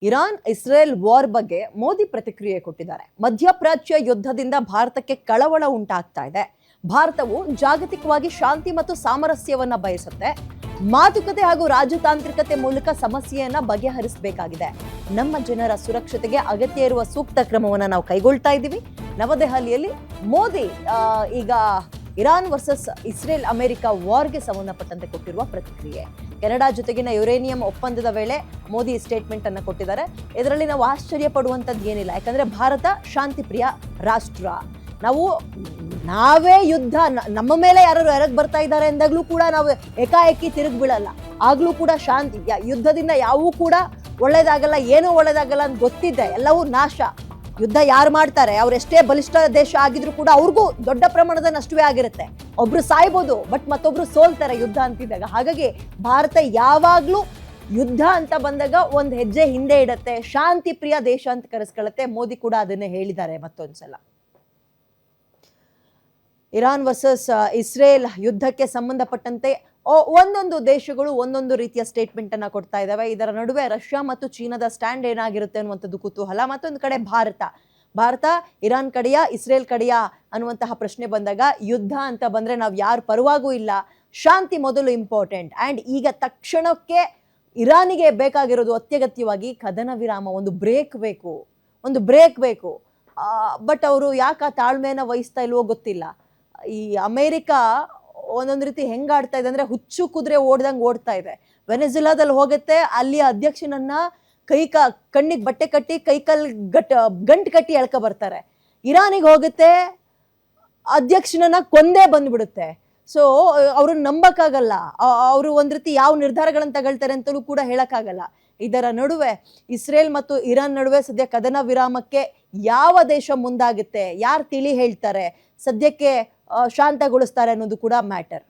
Iran Israel war ಬಗ್ಗೆ ಮೋದಿ ಪ್ರತಿಕ್ರಿಯೆ ಕೊಟ್ಟಿದ್ದಾರೆ. ಮಧ್ಯಪ್ರಾಚ್ಯ ಯುದ್ಧದಿಂದ ಭಾರತಕ್ಕೆ ಕಳವಳ ಉಂಟಾಗ್ತಾ ಇದೆ. ಭಾರತವು ಜಾಗತಿಕವಾಗಿ ಶಾಂತಿ ಮತ್ತು ಸಾಮರಸ್ಯವನ್ನ ಬಯಸುತ್ತೆ. ಮಾತುಕತೆ ಹಾಗೂ ರಾಜತಾಂತ್ರಿಕತೆ ಮೂಲಕ ಸಮಸ್ಯೆಯನ್ನ ಬಗೆಹರಿಸಬೇಕಾಗಿದೆ. ನಮ್ಮ ಜನರ ಸುರಕ್ಷತೆಗೆ ಅಗತ್ಯ ಇರುವ ಸೂಕ್ತ ಕ್ರಮವನ್ನ ನಾವು ಕೈಗೊಳ್ತಾ ಇದ್ದೀವಿ. ನವದೆಹಲಿಯಲ್ಲಿ ಮೋದಿ ಈಗ ಇರಾನ್ ವರ್ಸಸ್ ಇಸ್ರೇಲ್ ಅಮೆರಿಕ ವಾರ್ಗೆ ಸಂಬಂಧಪಟ್ಟಂತೆ ಕೊಟ್ಟಿರುವ ಪ್ರತಿಕ್ರಿಯೆ. ಕೆನಡಾ ಜೊತೆಗಿನ ಯುರೇನಿಯಂ ಒಪ್ಪಂದದ ವೇಳೆ ಮೋದಿ ಸ್ಟೇಟ್ಮೆಂಟ್ ಅನ್ನು ಕೊಟ್ಟಿದ್ದಾರೆ. ಇದರಲ್ಲಿ ನಾವು ಆಶ್ಚರ್ಯ ಪಡುವಂಥದ್ದು ಏನಿಲ್ಲ, ಯಾಕಂದ್ರೆ ಭಾರತ ಶಾಂತಿ ಪ್ರಿಯ ರಾಷ್ಟ್ರ. ನಾವೇ ಯುದ್ಧ ನಮ್ಮ ಮೇಲೆ ಯಾರು ಎರಗ್ ಬರ್ತಾ ಇದ್ದಾರೆ ಎಂದಾಗ್ಲೂ ಕೂಡ ನಾವು ಏಕಾಏಕಿ ತಿರುಗಿ ಬೀಳಲ್ಲ. ಆಗ್ಲೂ ಕೂಡ ಶಾಂತಿ, ಯುದ್ಧದಿಂದ ಯಾವೂ ಕೂಡ ಒಳ್ಳೇದಾಗಲ್ಲ, ಏನೂ ಒಳ್ಳೇದಾಗಲ್ಲ ಅಂತ ಗೊತ್ತಿದ್ದೆ ಎಲ್ಲವೂ ನಾಶ. ಯುದ್ಧ ಯಾರು ಮಾಡ್ತಾರೆ, ಅವ್ರೆಷ್ಟೇ ಬಲಿಷ್ಠ ದೇಶ ಆಗಿದ್ರು ಕೂಡ ಅವ್ರಿಗೂ ದೊಡ್ಡ ಪ್ರಮಾಣದ ನಷ್ಟವೇ ಆಗಿರುತ್ತೆ. ಒಬ್ರು ಸಾಯ್ಬೋದು, ಬಟ್ ಮತ್ತೊಬ್ರು ಸೋಲ್ತಾರೆ ಯುದ್ಧ ಅಂತಿದ್ದಾಗ. ಹಾಗಾಗಿ ಭಾರತ ಯಾವಾಗ್ಲೂ ಯುದ್ಧ ಅಂತ ಬಂದಾಗ ಒಂದ್ ಹೆಜ್ಜೆ ಹಿಂದೆ ಇಡತ್ತೆ, ಶಾಂತಿ ಪ್ರಿಯ ದೇಶ ಅಂತ ಕರೆಸ್ಕೊಳ್ಳುತ್ತೆ. ಮೋದಿ ಕೂಡ ಅದನ್ನೇ ಹೇಳಿದ್ದಾರೆ ಮತ್ತೊಂದ್ಸಲ. ಇರಾನ್ ವರ್ಸಸ್ ಇಸ್ರೇಲ್ ಯುದ್ಧಕ್ಕೆ ಸಂಬಂಧಪಟ್ಟಂತೆ ಒಂದೊಂದು ದೇಶಗಳು ಒಂದೊಂದು ರೀತಿಯ ಸ್ಟೇಟ್ಮೆಂಟ್ ಅನ್ನ ಕೊಡ್ತಾ ಇದ್ದಾವೆ. ಇದರ ನಡುವೆ ರಷ್ಯಾ ಮತ್ತು ಚೀನಾದ ಸ್ಟ್ಯಾಂಡ್ ಏನಾಗಿರುತ್ತೆ ಅನ್ನುವಂಥದ್ದು ಕುತೂಹಲ. ಮತ್ತೊಂದು ಕಡೆ ಭಾರತ ಇರಾನ್ ಕಡೆಯ ಇಸ್ರೇಲ್ ಕಡೆಯ ಅನ್ನುವಂತಹ ಪ್ರಶ್ನೆ ಬಂದಾಗ, ಯುದ್ಧ ಅಂತ ಬಂದ್ರೆ ನಾವು ಯಾರ ಪರವಾಗೂ ಇಲ್ಲ, ಶಾಂತಿ ಮೊದಲು ಇಂಪಾರ್ಟೆಂಟ್. ಅಂಡ್ ಈಗ ತಕ್ಷಣಕ್ಕೆ ಇರಾನಿಗೆ ಬೇಕಾಗಿರೋದು ಅತ್ಯಗತ್ಯವಾಗಿ ಕದನ ವಿರಾಮ, ಒಂದು ಬ್ರೇಕ್ ಬೇಕು. ಬಟ್ ಅವರು ಯಾಕೆ ಆ ತಾಳ್ಮೆಯನ್ನು ವಹಿಸ್ತಾ ಇಲ್ವೋ ಗೊತ್ತಿಲ್ಲ. ಈ ಅಮೆರಿಕ ಒಂದೊಂದು ರೀತಿ ಹೆಂಗಾಡ್ತಾ ಇದೆ ಅಂದ್ರೆ ಹುಚ್ಚು ಕುದುರೆ ಓಡ್ದಂಗೆ ಓಡ್ತಾ ಇದೆ. ವೆನೆಜುಲಾದಲ್ಲಿ ಹೋಗುತ್ತೆ, ಅಲ್ಲಿಯ ಅಧ್ಯಕ್ಷನನ್ನ ಕಣ್ಣಿಗೆ ಬಟ್ಟೆ ಕಟ್ಟಿ ಗಂಟು ಕಟ್ಟಿ ಎಳ್ಕ ಬರ್ತಾರೆ. ಇರಾನಿಗೆ ಹೋಗುತ್ತೆ, ಅಧ್ಯಕ್ಷನನ್ನ ಕೊಂದೇ ಬಂದ್ಬಿಡುತ್ತೆ. ಸೊ ಅವ್ರನ್ನ ನಂಬಕ್ಕಾಗಲ್ಲ, ಅವರು ಒಂದ್ ರೀತಿ ಯಾವ ನಿರ್ಧಾರಗಳನ್ನ ತಗೊಳ್ತಾರೆ ಅಂತಲೂ ಕೂಡ ಹೇಳಕ್ಕಾಗಲ್ಲ. ಇದರ ನಡುವೆ ಇಸ್ರೇಲ್ ಮತ್ತು ಇರಾನ್ ನಡುವೆ ಸದ್ಯ ಕದನ ವಿರಾಮಕ್ಕೆ ಯಾವ ದೇಶ ಮುಂದಾಗುತ್ತೆ, ಯಾರು ತಿಳಿ ಹೇಳ್ತಾರೆ, ಸದ್ಯಕ್ಕೆ ಶಾಂತಗೊಳಿಸ್ತಾರೆ ಅನ್ನೋದು ಕೂಡ ಮ್ಯಾಟರ್.